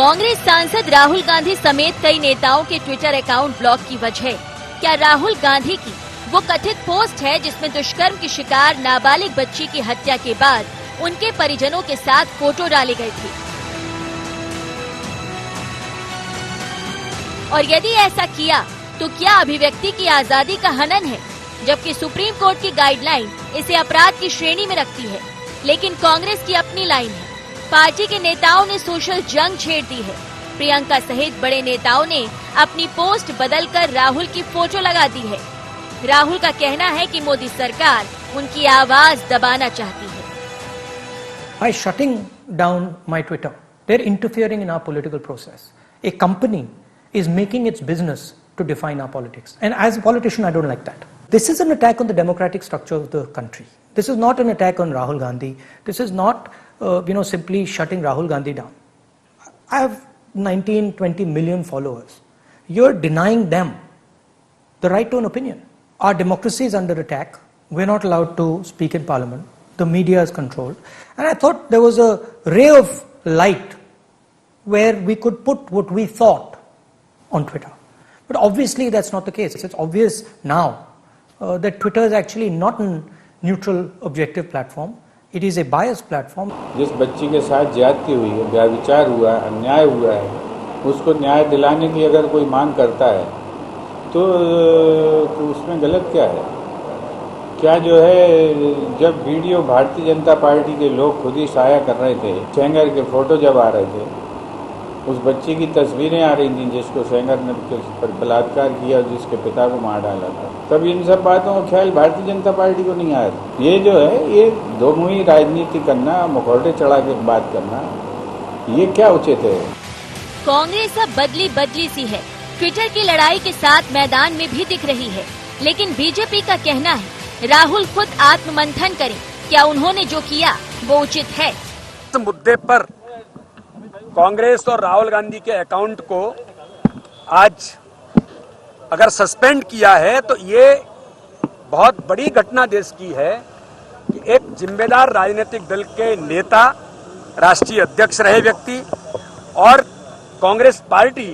कांग्रेस सांसद राहुल गांधी समेत कई नेताओं के ट्विटर अकाउंट ब्लॉक की वजह क्या राहुल गांधी की वो कथित पोस्ट है जिसमें दुष्कर्म की शिकार नाबालिग बच्ची की हत्या के बाद उनके परिजनों के साथ फोटो डाले गए थे। और यदि ऐसा किया तो क्या अभिव्यक्ति की आजादी का हनन है, जबकि सुप्रीम कोर्ट की गाइडलाइन इसे अपराध की श्रेणी में रखती है। लेकिन कांग्रेस की अपनी लाइन है। पार्टी के नेताओं ने सोशल जंग छेड़ दी है। प्रियंका सहित बड़े नेताओं ने अपनी पोस्ट बदलकर राहुल की फोटो लगा दी है। राहुल का कहना है कि मोदी सरकार उनकी आवाज दबाना चाहती है। By shutting down my Twitter, they're interfering in our political process. A company is making its business to define our politics. And as a politician, I don't like that. This is an attack on the democratic structure of the country. This is not an attack on Rahul Gandhi. This is not, simply shutting Rahul Gandhi down. I have 19, 20 million followers. You're denying them the right to an opinion. Our democracy is under attack. We're not allowed to speak in parliament. The media is controlled. And I thought there was a ray of light where we could put what we thought on Twitter. But obviously that's not the case. It's obvious now that Twitter is actually not a neutral, objective platform. It is a biased platform. जिस बच्ची के साथ ज्यादती हुई है, व्यभिचार हुआ है, अन्याय हुआ है, उसको न्याय दिलाने की अगर कोई मांग करता है तो उसमें गलत क्या है? क्या जो है, जब वीडियो भारतीय जनता पार्टी के लोग खुद ही शाया कर रहे थे, सेंगर के फोटो जब आ रहे थे, उस बच्ची की तस्वीरें आ रही थी जिसको सेंगर ने पर बलात्कार किया, जिसके पिता को मार डाला था, तब इन सब बातों का ख्याल भारतीय जनता पार्टी को नहीं आया। ये जो है, ये दोमुही राजनीति करना, मुखौटे चढ़ा के बात करना, ये क्या उचित है? कांग्रेस अब बदली बदली सी है। ट्विटर की लड़ाई के साथ मैदान में भी दिख रही है। लेकिन बीजेपी का कहना है राहुल खुद आत्ममंथन करें, क्या उन्होंने जो किया वो उचित है। इस मुद्दे पर कांग्रेस और राहुल गांधी के अकाउंट को आज अगर सस्पेंड किया है तो ये बहुत बड़ी घटना देश की है कि एक जिम्मेदार राजनीतिक दल के नेता, राष्ट्रीय अध्यक्ष रहे व्यक्ति और कांग्रेस पार्टी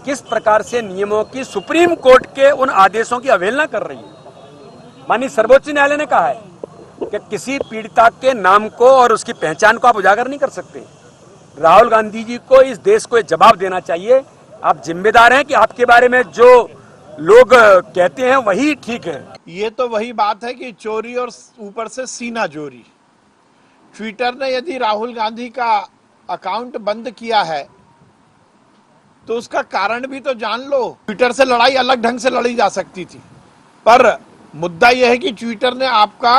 किस प्रकार से नियमों की, सुप्रीम कोर्ट के उन आदेशों की अवहेलना कर रही है। माननीय सर्वोच्च न्यायालय ने कहा है कि किसी पीड़िता के नाम को और उसकी पहचान को आप उजागर नहीं कर सकते। राहुल गांधी जी को इस देश को जवाब देना चाहिए। आप जिम्मेदार हैं कि आपके बारे में जो लोग कहते हैं वही ठीक है। ये तो वही बात है कि चोरी और ऊपर से सीना जोरी। ट्विटर ने यदि राहुल गांधी का अकाउंट बंद किया है तो उसका कारण भी तो जान लो। ट्विटर से लड़ाई अलग ढंग से लड़ी जा सकती थी, पर मुद्दा यह है कि ट्विटर ने आपका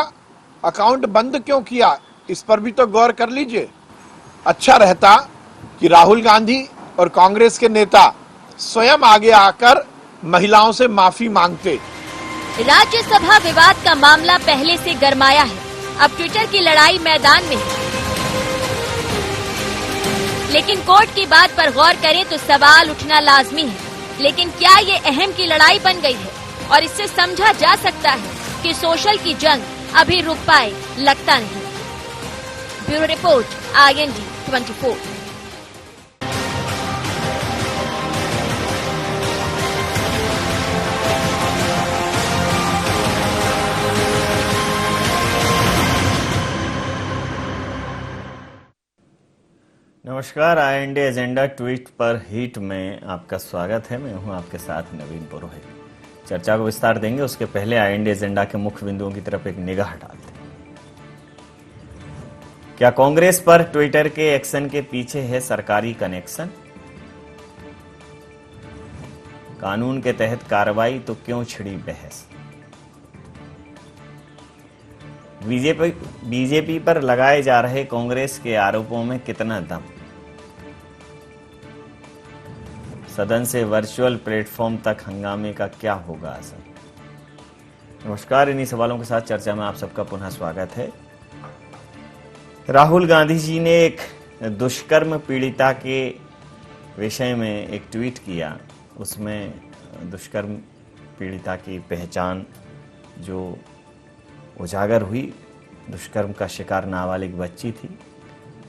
अकाउंट बंद क्यों किया, इस पर भी तो गौर कर लीजिए। अच्छा रहता कि राहुल गांधी और कांग्रेस के नेता स्वयं आगे आकर महिलाओं से माफी मांगते। राज्यसभा विवाद का मामला पहले से गरमाया है। अब ट्विटर की लड़ाई मैदान में है। लेकिन कोर्ट की बात पर गौर करें तो सवाल उठना लाजमी है। लेकिन क्या ये अहम की लड़ाई बन गई है और इससे समझा जा सकता है कि सोशल की जंग अभी रुक पाए? लगता नहीं। Bureau report, IND 24। नमस्कार, IND एजेंडा ट्वीट पर हिट में आपका स्वागत है। मैं हूं आपके साथ नवीन पुरोहित। चर्चा को विस्तार देंगे, उसके पहले IND एजेंडा के मुख्य बिंदुओं की तरफ एक निगाह डालते हैं। क्या कांग्रेस पर ट्विटर के एक्शन के पीछे है सरकारी कनेक्शन? कानून के तहत कार्रवाई तो क्यों छिड़ी बहस? बीजेपी पर लगाए जा रहे कांग्रेस के आरोपों में कितना दम? सदन से वर्चुअल प्लेटफॉर्म तक हंगामे का क्या होगा असर? नमस्कार, इन्हीं सवालों के साथ चर्चा में आप सबका पुनः स्वागत है। राहुल गांधी जी ने एक दुष्कर्म पीड़िता के विषय में एक ट्वीट किया। उसमें दुष्कर्म पीड़िता की पहचान जो उजागर हुई, दुष्कर्म का शिकार नाबालिग बच्ची थी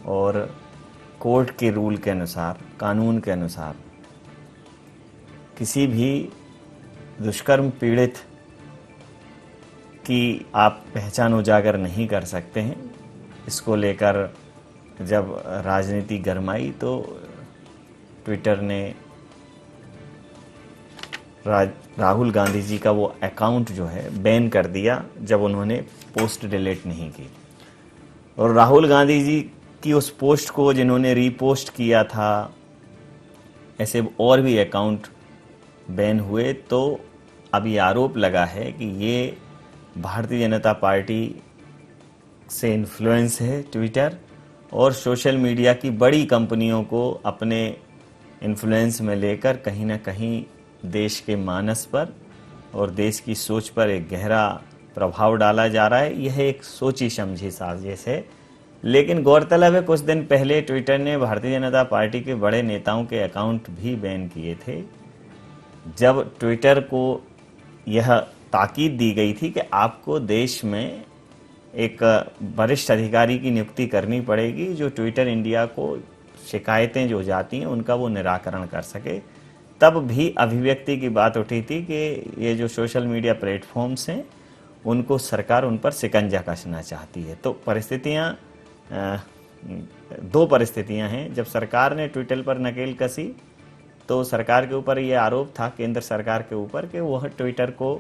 और कोर्ट के रूल के अनुसार, कानून के अनुसार किसी भी दुष्कर्म पीड़ित की आप पहचान उजागर नहीं कर सकते हैं। इसको लेकर जब राजनीति गरमाई तो ट्विटर ने राहुल गांधी जी का वो अकाउंट जो है बैन कर दिया जब उन्होंने पोस्ट डिलीट नहीं की। और राहुल गांधी जी की उस पोस्ट को जिन्होंने रीपोस्ट किया था, ऐसे और भी अकाउंट बैन हुए। तो अब ये आरोप लगा है कि ये भारतीय जनता पार्टी से इन्फ्लुएंस है ट्विटर, और सोशल मीडिया की बड़ी कंपनियों को अपने इन्फ्लुएंस में लेकर कहीं ना कहीं देश के मानस पर और देश की सोच पर एक गहरा प्रभाव डाला जा रहा है। यह एक सोची समझी साजिश है। लेकिन गौरतलब है कुछ दिन पहले ट्विटर ने भारतीय जनता पार्टी के बड़े नेताओं के अकाउंट भी बैन किए थे, जब ट्विटर को यह ताकीद दी गई थी कि आपको देश में एक वरिष्ठ अधिकारी की नियुक्ति करनी पड़ेगी जो ट्विटर इंडिया को शिकायतें जो जाती हैं उनका वो निराकरण कर सके। तब भी अभिव्यक्ति की बात उठी थी कि ये जो सोशल मीडिया प्लेटफॉर्म्स हैं उनको सरकार उन पर शिकंजा कसना चाहती है। तो परिस्थितियाँ, दो परिस्थितियाँ हैं। जब सरकार ने ट्विटर पर नकेल कसी तो सरकार के ऊपर ये आरोप था, केंद्र सरकार के ऊपर, कि वह ट्विटर को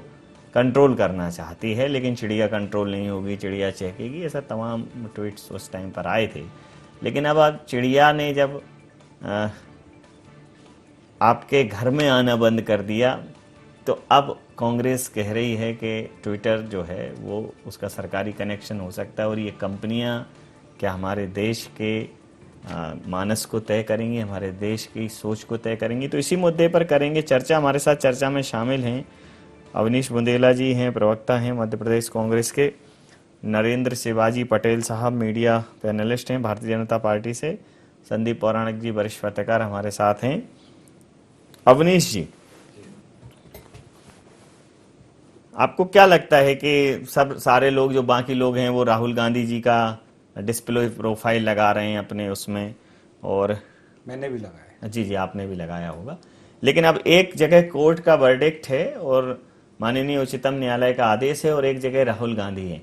कंट्रोल करना चाहती है, लेकिन चिड़िया कंट्रोल नहीं होगी, चिड़िया चहकेगी, ऐसा तमाम ट्वीट्स उस टाइम पर आए थे। लेकिन अब चिड़िया ने जब आपके घर में आना बंद कर दिया तो अब कांग्रेस कह रही है कि ट्विटर जो है वो उसका सरकारी कनेक्शन हो सकता है और ये कंपनियां क्या हमारे देश के मानस को तय करेंगी, हमारे देश की सोच को तय करेंगी। तो इसी मुद्दे पर करेंगे चर्चा। हमारे साथ चर्चा में शामिल हैं अवनीश बुंदेला जी, हैं प्रवक्ता हैं मध्य प्रदेश कांग्रेस के, नरेंद्र शिवाजी पटेल साहब मीडिया पैनलिस्ट हैं भारतीय जनता पार्टी से, संदीप पौराणिक जी वरिष्ठ पत्रकार हमारे साथ हैं। अवनीश जी, आपको क्या लगता है कि सारे लोग जो बाकी लोग हैं वो राहुल गांधी जी का डिस्प्ले प्रोफाइल लगा रहे हैं अपने उसमें, और मैंने भी लगाया? जी, आपने भी लगाया होगा। लेकिन अब एक जगह कोर्ट का वर्डिक्ट है और माननीय उच्चतम न्यायालय का आदेश है और एक जगह राहुल गांधी है,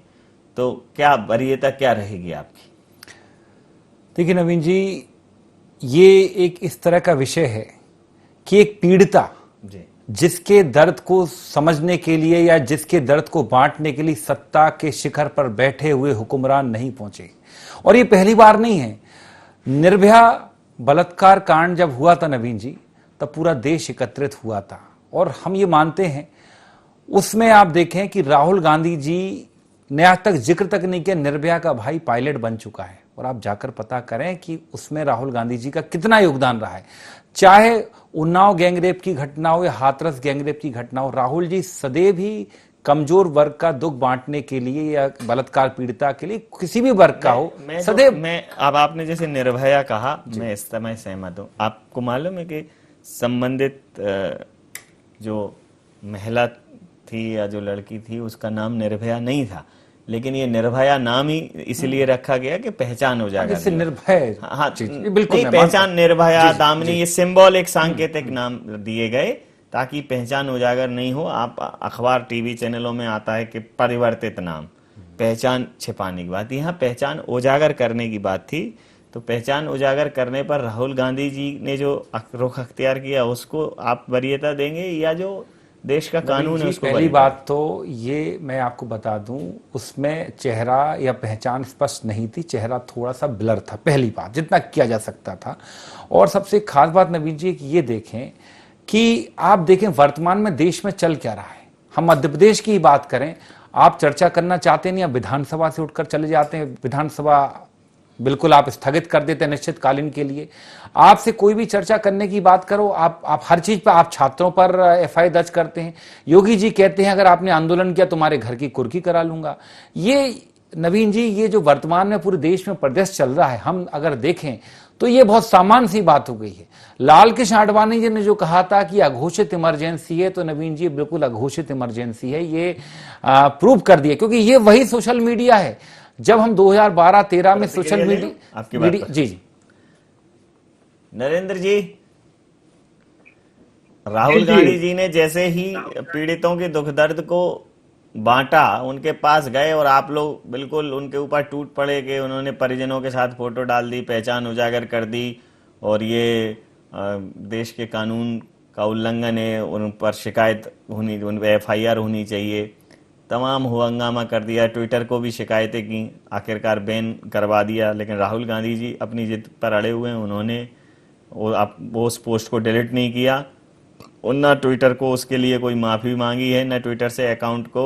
तो क्या वरीयता क्या रहेगी आपकी? देखिए नवीन जी, ये एक इस तरह का विषय है कि एक पीड़िता जिसके दर्द को समझने के लिए या जिसके दर्द को बांटने के लिए सत्ता के शिखर पर बैठे हुए हुक्मरान नहीं पहुंचे, और ये पहली बार नहीं है। निर्भया बलात्कार कांड जब हुआ था नवीन जी, तब पूरा देश एकत्रित हुआ था, और हम ये मानते हैं उसमें आप देखें कि राहुल गांधी जी ने आज तक जिक्र तक नहीं किया, निर्भया का भाई पायलट बन चुका है, और आप जाकर पता करें कि उसमें राहुल गांधी जी का कितना योगदान रहा है। चाहे उन्नाव गैंगरेप की घटना हो या हाथरस गैंगरेप की घटना हो, राहुल जी सदैव ही कमजोर वर्ग का दुख बांटने के लिए या बलात्कार पीड़िता के लिए, किसी भी वर्ग का हो, सदैव। मैं अब आपने जैसे निर्भया कहा, मैं इस समय सहमत हूँ। आपको मालूम है कि संबंधित जो महिला थी या जो लड़की थी उसका नाम निर्भया नहीं था, लेकिन ये निर्भया नाम ही इसलिए रखा गया कि पहचान हो जाएगा। जैसे निर्भय, हाँ, बिल्कुल पहचान, निर्भया, दामिनी, ये सिंबॉलिक सांकेतिक नाम दिए गए ताकि पहचान उजागर नहीं हो। आप अखबार टीवी चैनलों में आता है कि परिवर्तित नाम, पहचान छिपाने की बात, यहाँ पहचान उजागर करने की बात थी। तो पहचान उजागर करने पर राहुल गांधी जी ने जो रुख अख्तियार किया उसको आप वरीयता देंगे, या जो देश का कानून है उसको? पहली बात तो ये मैं आपको बता दूं, उसमें चेहरा या पहचान स्पष्ट नहीं थी, चेहरा थोड़ा सा ब्लर था, पहली बात, जितना किया जा सकता था। और सबसे खास बात नवीन जी ये देखें कि आप देखें वर्तमान में देश में चल क्या रहा है। हम मध्य प्रदेश की बात करें, आप चर्चा करना चाहते नहीं, आप विधानसभा से उठकर चले जाते हैं, विधानसभा बिल्कुल आप स्थगित कर देते हैं निश्चितकालीन के लिए। आपसे कोई भी चर्चा करने की बात करो, आप हर चीज पर, आप छात्रों पर एफआईआर दर्ज करते हैं। योगी जी कहते हैं अगर आपने आंदोलन किया तुम्हारे घर की कुर्की करा लूंगा। ये नवीन जी, ये जो वर्तमान में पूरे देश में प्रदेश चल रहा है, हम अगर देखें तो ये बहुत सामान्य सी बात हो गई है। लाल कृष्ण आडवाणी जी ने जो कहा था कि अघोषित इमरजेंसी है, तो नवीन जी बिल्कुल अघोषित इमरजेंसी है, ये प्रूव कर दिया, क्योंकि ये वही सोशल मीडिया है। जब हम 2012-13 में सोशल मीडिया जी नरेंद्र जी, राहुल गांधी जी ने जैसे ही पीड़ितों के दुख दर्द को बांटा, उनके पास गए और आप लोग बिल्कुल उनके ऊपर टूट पड़े कि उन्होंने परिजनों के साथ फोटो डाल दी, पहचान उजागर कर दी और ये देश के कानून का उल्लंघन है, उन पर शिकायत होनी, उन पर FIR होनी चाहिए, तमाम हंगामा कर दिया, ट्विटर को भी शिकायतें की, आखिरकार बैन करवा दिया। लेकिन राहुल गांधी जी अपनी जिद पर अड़े हुए हैं, उन्होंने वो उस पोस्ट को डिलीट नहीं किया, ना ट्विटर को उसके लिए कोई माफ़ी मांगी है, ना ट्विटर से अकाउंट को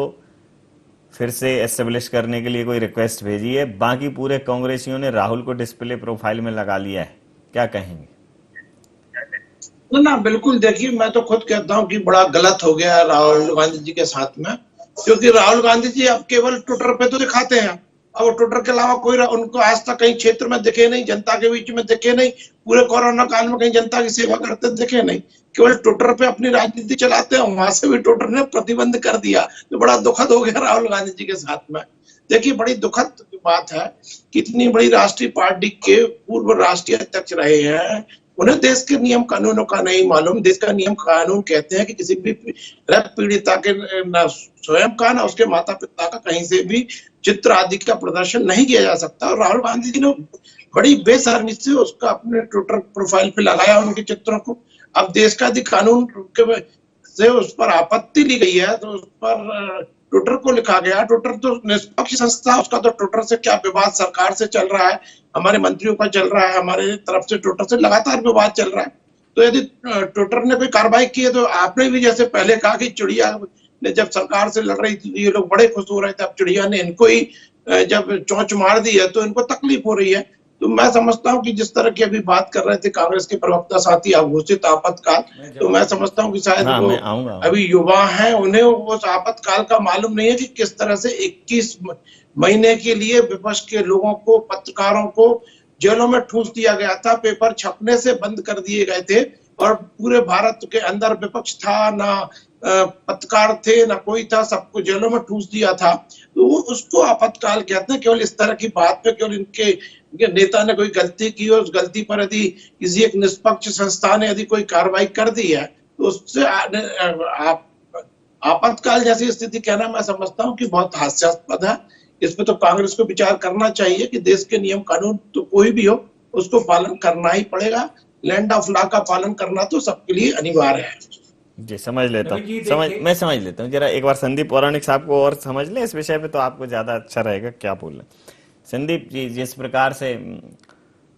फिर से एस्टेब्लिश करने के लिए कोई रिक्वेस्ट भेजी है। बाकी पूरे कांग्रेसियों ने राहुल को डिस्प्ले प्रोफाइल में लगा लिया है, क्या कहेंगे? ना बिल्कुल, देखिए मैं तो खुद कहता हूं कि बड़ा गलत हो गया राहुल गांधी जी के साथ में, क्योंकि राहुल गांधी जी अब केवल ट्विटर पे तो दिखाते हैं, अब ट्विटर के अलावा कोई उनको आज तक कहीं क्षेत्र में दिखे नहीं, जनता के बीच में दिखे नहीं, पूरे कोरोना काल में कहीं जनता की सेवा करते दिखे नहीं, केवल ट्विटर पे अपनी राजनीति चलाते हैं। वहां से भी ट्विटर ने प्रतिबंध कर दिया, तो बड़ा दुखद हो गया राहुल गांधी जी के साथ में। देखिए बड़ी दुखद बात है कि इतनी बड़ी राष्ट्रीय पार्टी के पूर्व राष्ट्रीय अध्यक्ष रहे हैं, उन्हें देश के नियम कानूनों का नहीं मालूम। देश का नियम कानून कहते हैं कि किसी भी रेप पीड़िता के न स्वयं का ना उसके माता पिता का कहीं से भी चित्र आदि का प्रदर्शन नहीं किया जा सकता। और राहुल गांधी जी ने बड़ी बेशर्मी से उसका अपने ट्विटर प्रोफाइल पे लगाया उनके चित्रों को। अब देश का अधिक कानून से उस पर आपत्ति ली गई है, तो उस पर ट्विटर को लिखा गया। ट्विटर तो निष्पक्ष संस्था, उसका तो ट्विटर से क्या विवाद सरकार से चल रहा है, हमारे मंत्रियों का चल रहा है, हमारे तरफ से ट्विटर से लगातार विवाद चल रहा है। तो यदि ट्विटर ने कोई कार्रवाई की है, तो आपने भी जैसे पहले कहा कि चिड़िया ने जब सरकार से लड़ रही थी ये लोग बड़े खुश हो रहे थे, अब चिड़िया ने इनको ही जब चोंच मार दी है तो इनको तकलीफ हो रही है। तो मैं समझता हूं कि जिस तरह की अभी बात कर रहे थे कांग्रेस के प्रवक्ता साथी अघोषित आपातकाल, तो मैं समझता हूं कि शायद वो अभी युवा हैं, उन्हें उस आपातकाल का मालूम नहीं है कि किस तरह से 21 महीने के लिए विपक्ष के लोगों को, पत्रकारों को जेलों में ठूस दिया गया था, पेपर छपने से बंद कर दिए गए थे और पूरे भारत के अंदर विपक्ष था, ना पत्रकार थे, ना कोई था, सबको जेलों में ठूस दिया था। तो वो उसको आपातकाल कहते हैं। केवल इस तरह की बात पे केवल इनके नेता ने कोई गलती की और उस गलती पर यदि किसी एक निष्पक्ष संस्था ने यदि कोई कार्रवाई कर दी है, तो उससे आपातकाल जैसी स्थिति कहना मैं समझता हूं कि बहुत हास्यास्पद है। इस पे तो कांग्रेस को विचार करना चाहिए कि देश के नियम कानून तो कोई भी हो उसको पालन करना ही पड़ेगा। लैंड ऑफ लॉ का पालन करना तो सबके लिए अनिवार्य है। जी, समझ लेता हूँ, मैं समझ लेता हूँ। जरा एक बार संदीप पौराणिक साहब को और समझ लें इस विषय पे, तो आपको ज्यादा अच्छा रहेगा क्या बोलना। संदीप जी, जिस प्रकार से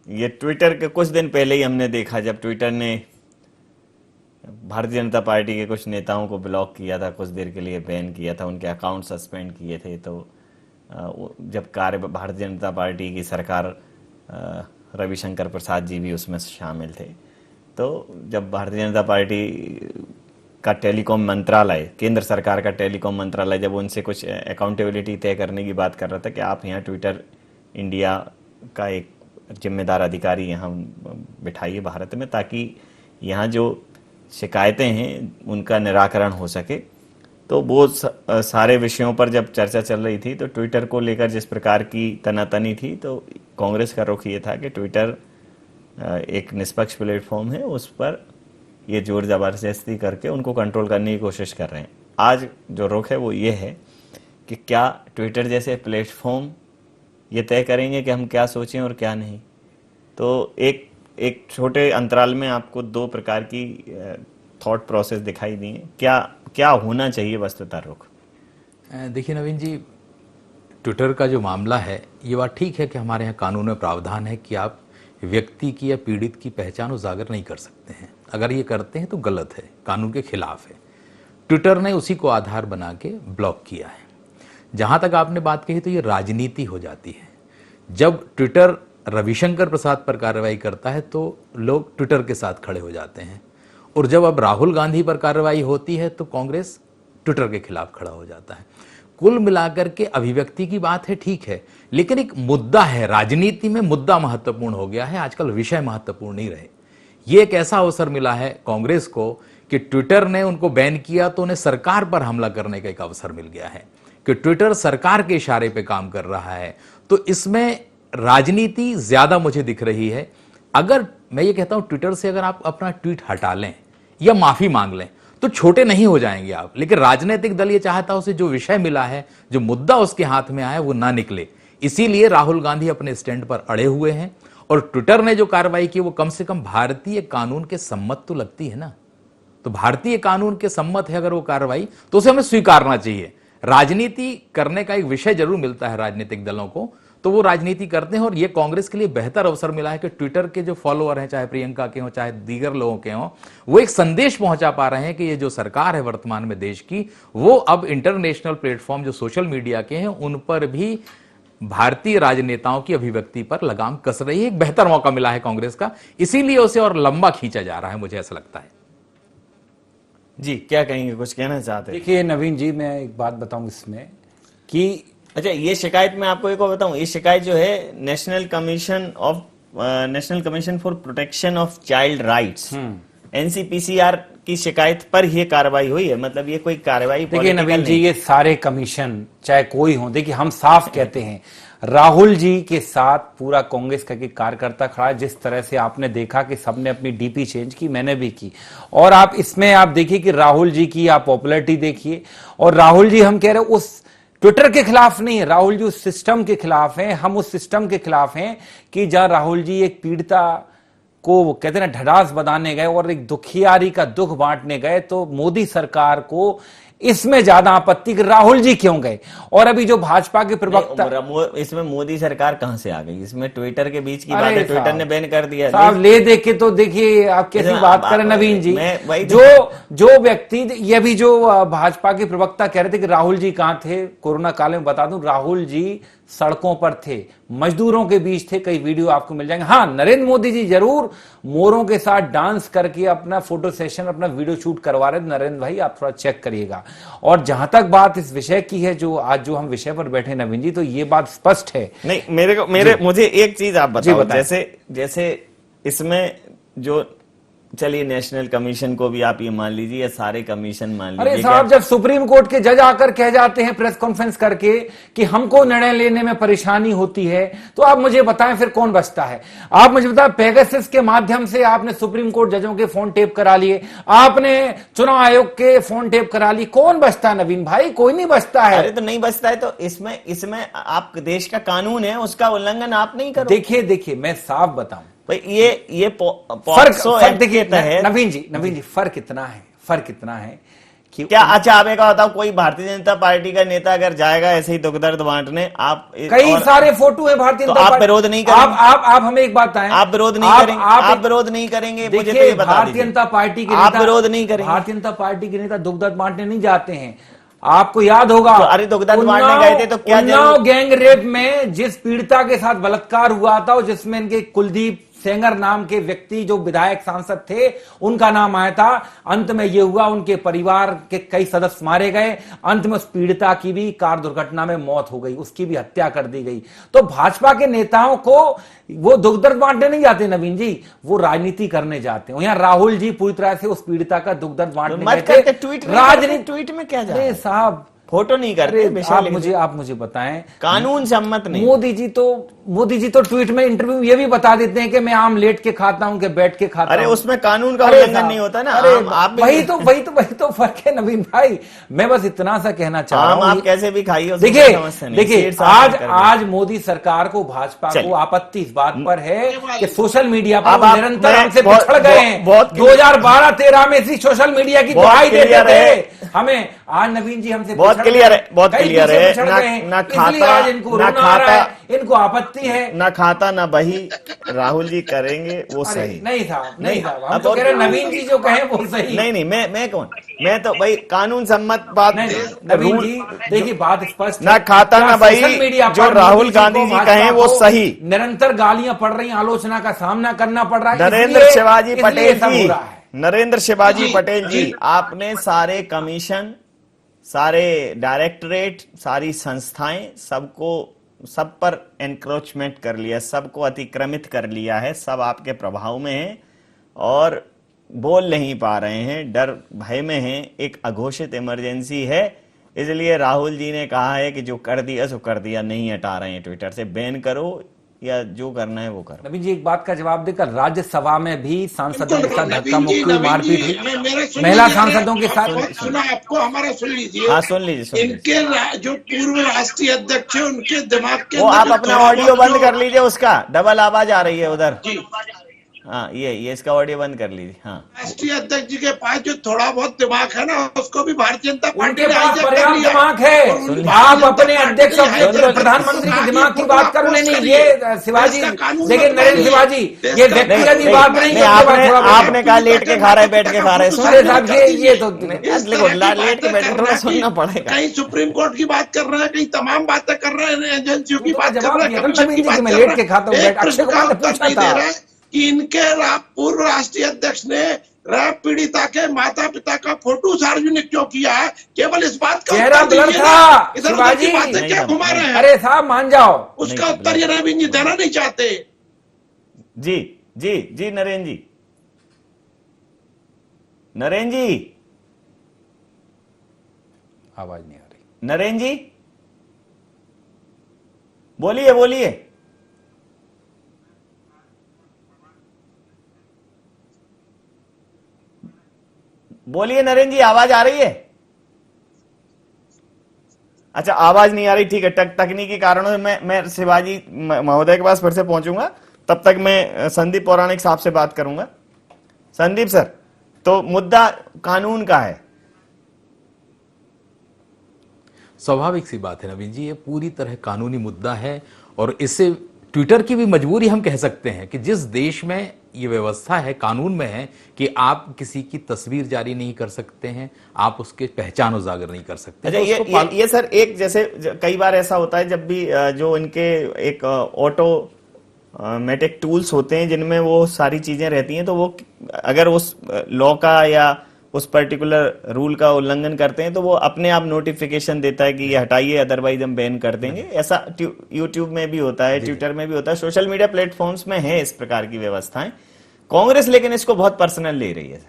ये ट्विटर के कुछ दिन पहले ही हमने देखा, जब ट्विटर ने भारतीय जनता पार्टी के कुछ नेताओं को ब्लॉक किया था, कुछ देर के लिए बैन किया था, उनके अकाउंट सस्पेंड किए थे। तो जब भारतीय जनता पार्टी की सरकार, रविशंकर प्रसाद जी भी उसमें शामिल थे, तो जब भारतीय जनता पार्टी का टेलीकॉम मंत्रालय, केंद्र सरकार का टेलीकॉम मंत्रालय, जब उनसे कुछ अकाउंटेबिलिटी तय करने की बात कर रहा था कि आप यहाँ ट्विटर इंडिया का एक जिम्मेदार अधिकारी यहाँ बिठाइए भारत में, ताकि यहाँ जो शिकायतें हैं उनका निराकरण हो सके। तो वो सारे विषयों पर जब चर्चा चल रही थी, तो ट्विटर को लेकर जिस प्रकार की तनातनी थी, तो कांग्रेस का रुख ये था कि ट्विटर एक निष्पक्ष प्लेटफॉर्म है, उस पर ये जोर जबरदस्ती करके उनको कंट्रोल करने की कोशिश कर रहे हैं। आज जो रुख है वो ये है कि क्या ट्विटर जैसे प्लेटफॉर्म ये तय करेंगे कि हम क्या सोचें और क्या नहीं। तो एक छोटे अंतराल में आपको दो प्रकार की थॉट प्रोसेस दिखाई दी है। क्या होना चाहिए वस्तुतः रुख? देखिए नवीन जी, ट्विटर का जो मामला है, ये बात ठीक है कि हमारे यहाँ कानून में प्रावधान है कि आप व्यक्ति की या पीड़ित की पहचान उजागर नहीं कर सकते हैं। अगर ये करते हैं तो गलत है, कानून के खिलाफ है। ट्विटर ने उसी को आधार बना के ब्लॉक किया है। जहाँ तक आपने बात कही, तो ये राजनीति हो जाती है। जब ट्विटर रविशंकर प्रसाद पर कार्रवाई करता है तो लोग ट्विटर के साथ खड़े हो जाते हैं, और जब अब राहुल गांधी पर कार्रवाई होती है तो कांग्रेस ट्विटर के खिलाफ खड़ा हो जाता है। कुल मिलाकर के अभिव्यक्ति की बात है, ठीक है, लेकिन एक मुद्दा है, राजनीति में मुद्दा महत्वपूर्ण हो गया है, आजकल विषय महत्वपूर्ण नहीं रहे। ये एक ऐसा अवसर मिला है कांग्रेस को कि ट्विटर ने उनको बैन किया, तो उन्हें सरकार पर हमला करने का एक अवसर मिल गया है कि ट्विटर सरकार के इशारे पे काम कर रहा है। तो इसमें राजनीति ज्यादा मुझे दिख रही है। अगर मैं ये कहता हूं ट्विटर से अगर आप अपना ट्वीट हटा लें या माफी मांग लें तो छोटे नहीं हो जाएंगे आप, लेकिन राजनीतिक दल ये चाहता है उसे जो विषय मिला है, जो मुद्दा उसके हाथ में आया वो ना निकले। इसीलिए राहुल गांधी अपने स्टैंड पर अड़े हुए हैं और ट्विटर ने जो कार्रवाई की वो कम से कम भारतीय कानून के सम्मत तो लगती है ना। तो भारतीय कानून के सम्मत है अगर वो कार्रवाई तो उसे हमें स्वीकारना चाहिए। राजनीति करने का एक विषय जरूर मिलता है राजनीतिक दलों को, तो वो राजनीति करते हैं और ये कांग्रेस के लिए बेहतर अवसर मिला है कि ट्विटर के जो फॉलोअर हैं, चाहे प्रियंका के हों चाहे दीगर लोगों के हों, वो एक संदेश पहुंचा पा रहे हैं कि ये जो सरकार है वर्तमान में देश की, वो अब इंटरनेशनल प्लेटफॉर्म जो सोशल मीडिया के हैं उन पर भी भारतीय राजनेताओं की अभिव्यक्ति पर लगाम कस रही है। एक बेहतर मौका मिला है कांग्रेस का, इसीलिए उसे और लंबा खींचा जा रहा है, मुझे ऐसा लगता है। जी क्या कहेंगे, कुछ कहना चाहते हैं? देखिए नवीन जी, मैं एक बात बताऊं इसमें कि अच्छा, ये शिकायत मैं आपको एक और बताऊं, ये शिकायत जो है national commission for protection of child rights NCPCR की शिकायत पर ही कार्रवाई हुई है। मतलब ये कोई कार्रवाई, देखिए नवीन जी, ये सारे कमीशन चाहे कोई हो, देखिए हम साफ कहते हैं राहुल जी के साथ पूरा कांग्रेस का कार्यकर्ता खड़ा है। जिस तरह से आपने देखा कि सबने अपनी डीपी चेंज की, मैंने भी की, और आप इसमें आप देखिए कि राहुल जी की आप पॉपुलैरिटी देखिए। और राहुल जी, हम कह रहे हैं उस ट्विटर के खिलाफ नहीं है, राहुल जी उस सिस्टम के खिलाफ हैं। हम उस सिस्टम के खिलाफ हैं कि जहां राहुल जी एक पीड़िता को, वो कहते हैं ना, ढाढ़स बधाने गए और एक दुखियारी का दुख बांटने गए, तो मोदी सरकार को इसमें ज्यादा आपत्ति कि राहुल जी क्यों गए। और अभी जो भाजपा के प्रवक्ता, इसमें मोदी सरकार कहां से आ गई? इसमें ट्विटर के बीच की बात है, ट्विटर ने बैन कर दिया साहब। ले देख के तो देखिए आप कैसी बात करें नवीन जी। जो व्यक्ति, ये भी जो भाजपा के प्रवक्ता कह रहे थे कि राहुल जी कहां थे कोरोना काल में, बता दूं राहुल जी सड़कों पर थे, मजदूरों के बीच थे। कई वीडियो आपको मिल जाएंगे। हाँ, नरेंद्र मोदी जी जरूर मोरों के साथ डांस करके अपना फोटो सेशन, अपना वीडियो शूट करवा रहे थे। नरेंद्र भाई आप थोड़ा चेक करिएगा। और जहां तक बात इस विषय की है, जो आज जो हम विषय पर बैठे नवीन जी, तो ये बात स्पष्ट है। नहीं, मुझे एक चीज आप बताओ, जैसे इसमें जो, चलिए नेशनल कमीशन को भी आप ये मान लीजिए या सारे कमीशन मान लीजिए। अरे साहब, जब सुप्रीम कोर्ट के जज आकर कह जाते हैं प्रेस कॉन्फ्रेंस करके कि हमको निर्णय लेने में परेशानी होती है, तो आप मुझे बताएं फिर कौन बचता है? आप मुझे बताएं, पेगासस के माध्यम से आपने सुप्रीम कोर्ट जजों के फोन टेप करा लिए, आपने चुनाव आयोग के फोन टेप करा लिए, कौन बचता है नवीन भाई? कोई नहीं बचता है। अरे तो नहीं बचता है तो इसमें आप, देश का कानून है उसका उल्लंघन आप नहीं करो। देखिए मैं साफ बताऊं, ये फर्क देखिए नवीन जी, फर्क इतना है कि क्या, अच्छा आप एक बताओ, कोई भारतीय जनता पार्टी का नेता अगर जाएगा ऐसे ही दुख दर्द बांटने, आप कई सारे फोटो है भारतीय जनता पार्टी, आप विरोध नहीं करेंगे? आप हमें एक बात बताएं, आप विरोध नहीं करेंगे? आप विरोध नहीं करेंगे? मुझे तो ये बता भारतीय जनता पार्टी के आप विरोध नहीं करेंगे? भारतीय जनता पार्टी के नेता दुख दर्द बांटने नहीं जाते हैं। आपको याद होगा, तो अरे दुख दर्द बांटने गए थे तो क्या गैंग रेप में जिस पीड़िता के साथ बलात्कार हुआ था, जिसमें इनके कुलदीप सेंगर नाम के व्यक्ति जो विधायक सांसद थे, उनका नाम आया था। अंत में यह हुआ, उनके परिवार के कई सदस्य मारे गए, अंत में उस पीड़िता की भी कार दुर्घटना में मौत हो गई, उसकी भी हत्या कर दी गई। तो भाजपा के नेताओं को वो दुख दर्द बांटने नहीं जाते नवीन जी, वो राजनीति करने जाते हैं। यहाँ राहुल जी पूरी तरह से उस पीड़िता का दुख दर्द बांटने गए थे। राजनीति ट्वीट में क्या जा रहा है साहब? फोटो नहीं करते। आप मुझे बताएं, कानून सम्मत नहीं। मोदी जी तो ट्वीट में इंटरव्यू ये भी बता देते हैं कि मैं आम लेट के खाता हूं कि बैठ के खाता हूं। अरे उसमें कानून का उल्लंघन नहीं होता ना। आप वही तो फर्क है नवीन भाई। मैं बस इतना सा कहना चाह रहा हूं, आप कैसे भी खाइए। देखिए आज मोदी सरकार को, भाजपा को आपत्ति इस बात पर है कि सोशल मीडिया पर निरंतर हमसे पिछड़ गए हैं। 2012-13 में इसी सोशल मीडिया की दुहाई देते थे हमें। आज नवीन जी हमसे बहुत क्लियर है। ना खाता, इनको आपत्ति है, ना खाता ना बही राहुल जी करेंगे वो सही नहीं साहब, हम तो कह रहे नवीन जी जो कहे वो सही नहीं। मैं कौन, मैं तो भाई कानून सम्मत बात। नवीन जी देखिए, बात स्पष्ट, ना खाता ना बही, जो राहुल गांधी जी कहें वो सही। निरंतर गालियां पड़ रही, आलोचना का सामना करना पड़ रहा है। नरेंद्र शिवाजी पटेल जी, आपने सारे कमीशन, सारे डायरेक्टरेट, सारी संस्थाएं, सब पर एनक्रोचमेंट कर लिया, सबको अतिक्रमित कर लिया है, सब आपके प्रभाव में है और बोल नहीं पा रहे हैं, डर भय में हैं। एक अघोषित इमरजेंसी है, इसलिए राहुल जी ने कहा है कि जो कर दिया सो कर दिया, नहीं हटा रहे हैं ट्विटर से, बैन करो। या जो करना है वो करो। नवीन जी एक बात का जवाब देकर, राज्यसभा में भी सांसदों के साथ धक्का नवीन जी, मुक्की मारपीट हुई, महिला सांसदों के साथ। सुना आपको, हमारा सुन लीजिए। हाँ सुन लीजिए। इनके जो पूर्व राष्ट्रीय अध्यक्ष है उनके दिमाग के वो अंदर आप जो अपना थोड़ा ऑडियो बहुत बंद कर लीजिए, उसका डबल आवाज आ रही है उधर। जी, हाँ ये इसका ऑडियो बंद कर लीजिए। हाँ राष्ट्रीय अध्यक्ष जी के पास जो थोड़ा बहुत दिमाग है ना, उसको भी भारतीय जनता पार्टी उनके ने पास hijack कर पर्याप्त लिया। दिमाग और है। उन आप भारतीय अपने जनता अध्यक्ष, पार्टी ने अपने hijack प्रधानमंत्री कर के लिया। दिमाग की आगे बात करो। फोकस नहीं करिए। ये शिवाजी, देश का कानून देखिए बनना नरेंद्र है। शिवाजी, देश ये का व्यक्तिगत कानून बात बनना नहीं है। है। आपने कहा लेट के खा रहे, बैठ के खा रहे, इस सुन अरे तरह साहब की ये तो इस देखो तरह की लेट के बातें बैठे, कर थोड़ा रहे हैं सुनना कि पड़ेगा। कहीं सुप्रीम कोर्ट की बात कर रहे हैं, कहीं तमाम बातें कर रहे हैं, एजेंसियों की तो बात कर जवाब रहे हैं, दिया था कमीशन नवीन की जी कि बात मैं कर लेट रहे के खाता हूँ, हैं। बैठ एक प्रश्न अक्षय का कुमार ने उत्तर पूछा नहीं दे था। रहे कि इनके पूर्व राष्ट्रीय अध्यक्ष ने रैप पीड़िता के माता पिता का फोटो सार्वजनिक क्यों किया है? केवल इस बात का चेहरा उत्तर ब्लर दीजिए था ना। इधर उधर की शिवाजी। बातें क्या घुमा रहे हैं? अरे साहब मान जाओ। उसका नहीं, उत्तर ये नवीन जी देना नहीं चाहते। जी जी जी नरेंद्र जी, नरेंद्र जी, आवाज नहीं आ रही। नरेंद्र जी बोलिए बोलिए। बोलिए नरेंद्र जी, आवाज आ रही है? अच्छा आवाज नहीं आ रही, ठीक है। तकनीकी कारणों से मैं शिवाजी महोदय के पास फिर से पहुंचूंगा, तब तक मैं संदीप पौराणिक साहब से बात करूंगा। संदीप सर, तो मुद्दा कानून का है। स्वाभाविक सी बात है नवीन जी, ये पूरी तरह कानूनी मुद्दा है और इससे ट्विटर की भी मजबूरी हम कह सकते हैं कि जिस देश में ये व्यवस्था है, कानून में है कि आप किसी की तस्वीर जारी नहीं कर सकते हैं, आप उसके पहचान उजागर नहीं कर सकते। अच्छा तो ये सर एक जैसे कई बार ऐसा होता है जब भी जो इनके एक ऑटोमेटिक टूल्स होते हैं जिनमें वो सारी चीजें रहती हैं, तो वो अगर उस लॉ का या उस पर्टिकुलर रूल का उल्लंघन करते हैं तो वो अपने आप नोटिफिकेशन देता है कि ये हटाइए, अदरवाइज हम बैन कर देंगे। ऐसा यूट्यूब में भी होता है, ट्विटर में भी होता है, सोशल मीडिया प्लेटफॉर्म्स में है इस प्रकार की व्यवस्थाएं। कांग्रेस लेकिन इसको बहुत पर्सनल ले रही है।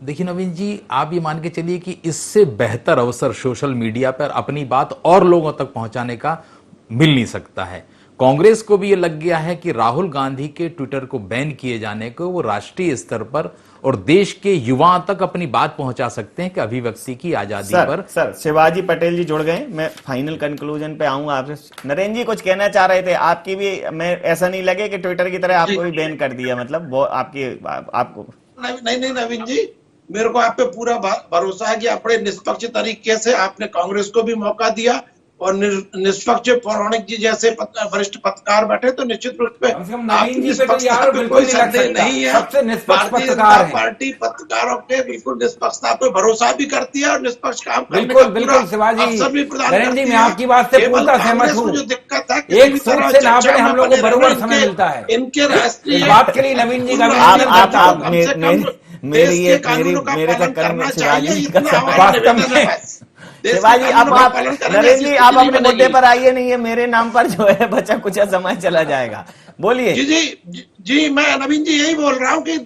देखिए नवीन जी, आप ये मान के चलिए कि इससे बेहतर अवसर सोशल मीडिया पर अपनी बात और लोगों तक पहुंचाने का मिल नहीं सकता है। कांग्रेस को भी ये लग गया है कि राहुल गांधी के ट्विटर को बैन किए जाने को वो राष्ट्रीय स्तर पर और देश के युवाओं तक अपनी बात पहुंचा सकते हैं कि अभिव्यक्ति की आजादी पर। सर शिवाजी पटेल जी जुड़ गए, मैं फाइनल कंक्लूजन पे आऊंगा आपसे। नरेंद्र जी कुछ कहना चाह रहे थे, आपकी भी, मैं ऐसा नहीं लगे कि ट्विटर की तरह आपको भी बैन कर दिया, मतलब वो आपको नहीं नवीन जी, मेरे को आप पे पूरा भरोसा है कि आपने निष्पक्ष तरीके से आपने कांग्रेस को भी मौका दिया और निष्पक्ष पौराणिक जी जैसे वरिष्ठ पत्रकार बैठे, तो निश्चित रूप से नवीन जी पे तो यार बिल्कुल कोई नहीं लग संदेह सकता। नहीं है। सबसे निष्पक्ष भारतीय पत्रकार जनता हैं। पार्टी पत्रकारों के बिल्कुल निष्पक्षता पे भरोसा भी करती है और निष्पक्ष काम करने बिल्कुल का बिल्कुल पूरा शिवाजी। अवसर भी प्रदान नरेंद्र जी करती मैं है। आपकी बात से केवल पूर्ण सहमत कांग्रेस को हूँ। जो दिक्कत है, किसी एक भी सूत्र तरह से चर्चा नापने में हम लोग को बने बराबर रहना, समय मिलता है। इनके राष्ट्रीय इस बात के लिए नवीन जी का भी आप- अभिनंदन करता हूं। कम से कम मेरे देश के कानूनों का मेरे पालन चक्कर में करना शिवाजी चाहिए, का इतना हमारा वास्तव निवेदन में। है बस। देश के शिवाजी अब कानूनों का आप पालन करेंगे, नरेंद्र जी ऐसी आप स्थिति अपने नहीं मुद्दे बनेगी। पर आइए, नहीं है मेरे नाम पर जो है बचा कुछ समय चला जाएगा। बोलिए। जी मैं नवीन जी यही बोल रहा हूँ कि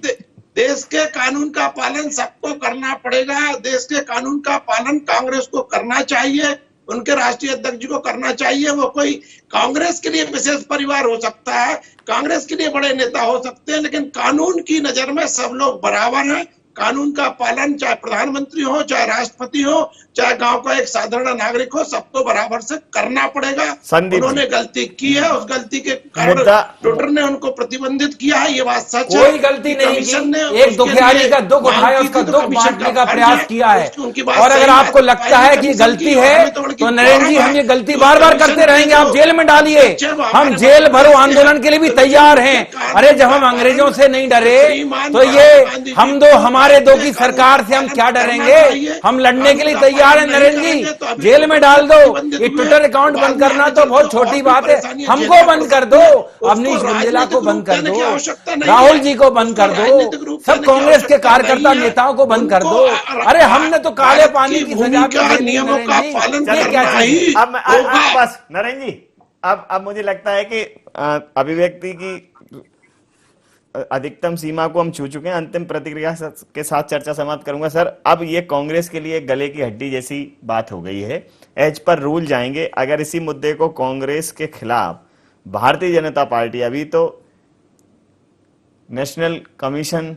देश के कानून का पालन सबको करना पड़ेगा। देश के कानून का पालन कांग्रेस को करना चाहिए, उनके राष्ट्रीय अध्यक्ष जी को करना चाहिए। वो कोई कांग्रेस के लिए विशेष परिवार हो सकता है, कांग्रेस के लिए बड़े नेता हो सकते हैं, लेकिन कानून की नजर में सब लोग बराबर हैं। कानून का पालन चाहे प्रधानमंत्री हो, चाहे राष्ट्रपति हो, चाहे गांव का एक साधारण नागरिक हो, सबको बराबर से करना पड़ेगा। उन्होंने गलती की है, उस गलती के कारण ट्विटर ने उनको प्रतिबंधित किया है, ये बात सच है। कोई गलती नहीं की, एक दुखियारी का दुख उठाया, उसका दुख बांटने का प्रयास किया है। और अगर आपको लगता है कि गलती है तो नरेंद्र जी हम ये गलती बार बार करते रहेंगे, आप जेल में डालिए, हम जेल भरो आंदोलन के लिए भी तैयार हैं। अरे जब हम अंग्रेजों से नहीं डरे तो ये हम दो हमारे दो की सरकार से हम क्या डरेंगे? हम लड़ने के लिए तैयार हैं नरेंद्र जी, जेल में डाल दो। ये ट्विटर अकाउंट बंद करना तो बहुत छोटी बात है, हमको बंद कर दो, अवनीश बुंदेला को बंद कर दो, राहुल जी को बंद कर दो, सब कांग्रेस के कार्यकर्ता नेताओं को बंद कर दो। अरे हमने तो काले पानी की सजा भी नियमों का पालन क्या करना ही होगा। बस नरेंद्र जी अब मुझे लगता है कि अभिव्यक्ति की अधिकतम सीमा को हम छू चुके हैं। अंतिम प्रतिक्रिया के साथ चर्चा समाप्त करूंगा। सर अब ये कांग्रेस के लिए गले की हड्डी जैसी बात हो गई है, एज पर रूल जाएंगे। अगर इसी मुद्दे को कांग्रेस के खिलाफ भारतीय जनता पार्टी, अभी तो नेशनल कमीशन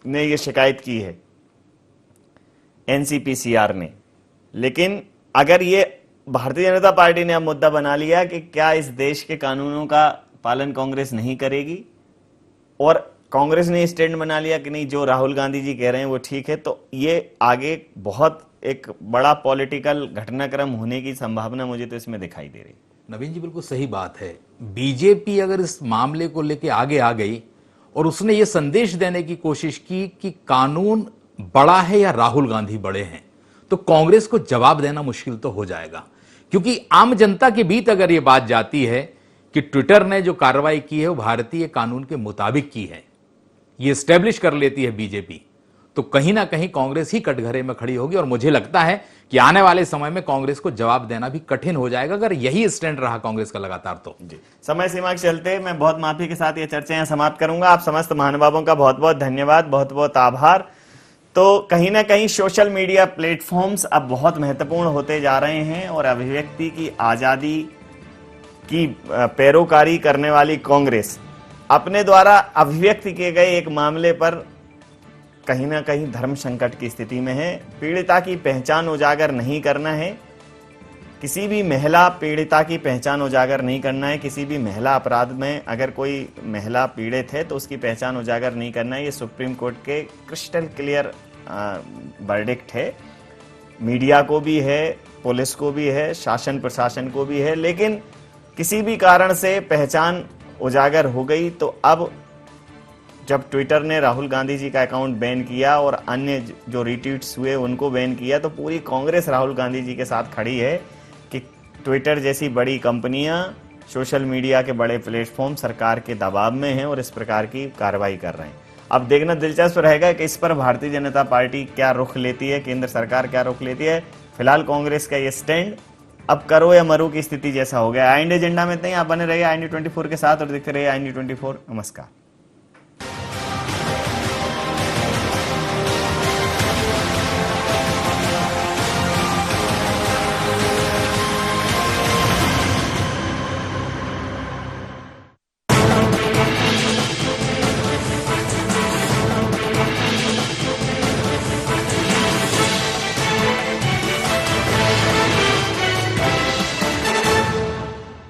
ने ये शिकायत की है एनसीपीसीआर ने, लेकिन अगर ये भारतीय जनता पार्टी ने अब मुद्दा बना लिया कि क्या इस देश के कानूनों का पालन कांग्रेस नहीं करेगी, और कांग्रेस ने स्टैंड बना लिया कि नहीं, जो राहुल गांधी जी कह रहे हैं वो ठीक है, तो ये आगे बहुत एक बड़ा पॉलिटिकल घटनाक्रम होने की संभावना मुझे तो इसमें दिखाई दे रही। नवीन जी बिल्कुल सही बात है। बीजेपी अगर इस मामले को लेके आगे आ गई और उसने ये संदेश देने की कोशिश की कि कानून बड़ा है या राहुल गांधी बड़े हैं, तो कांग्रेस को जवाब देना मुश्किल तो हो जाएगा, क्योंकि आम जनता के बीच अगर ये बात जाती है कि ट्विटर ने जो कार्रवाई की है वो भारतीय कानून के मुताबिक की है, ये स्टैब्लिश कर लेती है बीजेपी, तो कहीं ना कहीं कांग्रेस ही कटघरे में खड़ी होगी। और मुझे लगता है कि आने वाले समय में कांग्रेस को जवाब देना भी कठिन हो जाएगा अगर यही स्टैंड रहा कांग्रेस का लगातार। तो जी, समय सीमा के चलते मैं बहुत माफी के साथ ये चर्चा यहाँ समाप्त करूंगा। आप समस्त महानुभावों का बहुत बहुत धन्यवाद, बहुत बहुत आभार। तो कहीं ना कहीं सोशल मीडिया प्लेटफॉर्म्स अब बहुत महत्वपूर्ण होते जा रहे हैं और अभिव्यक्ति की आजादी की पैरोकारी करने वाली कांग्रेस अपने द्वारा अभिव्यक्त किए गए एक मामले पर कहीं ना कहीं धर्म संकट की स्थिति में है। पीड़िता की पहचान उजागर नहीं करना है, किसी भी महिला पीड़िता की पहचान उजागर नहीं करना है, किसी भी महिला अपराध में अगर कोई महिला पीड़ित है तो उसकी पहचान उजागर नहीं करना है। ये सुप्रीम कोर्ट के क्रिस्टल क्लियर वर्डिक्ट है। मीडिया को भी है, पुलिस को भी है, शासन प्रशासन को भी है, लेकिन किसी भी कारण से पहचान उजागर हो गई तो अब जब ट्विटर ने राहुल गांधी जी का अकाउंट बैन किया और अन्य जो रिट्वीट्स हुए उनको बैन किया, तो पूरी कांग्रेस राहुल गांधी जी के साथ खड़ी है कि ट्विटर जैसी बड़ी कंपनियां, सोशल मीडिया के बड़े प्लेटफॉर्म सरकार के दबाव में हैं और इस प्रकार की कार्रवाई कर रहे हैं। अब देखना दिलचस्प रहेगा कि इस पर भारतीय जनता पार्टी क्या रुख लेती है, केंद्र सरकार क्या रुख लेती है। फिलहाल कांग्रेस का ये स्टैंड अब करो या मरो की स्थिति जैसा हो गया। आई इंडिया एजेंडा में इतना ही। आप बने रहिए आई इंडिया 24 के साथ और देखते रहिए आई इंडिया 24। नमस्कार।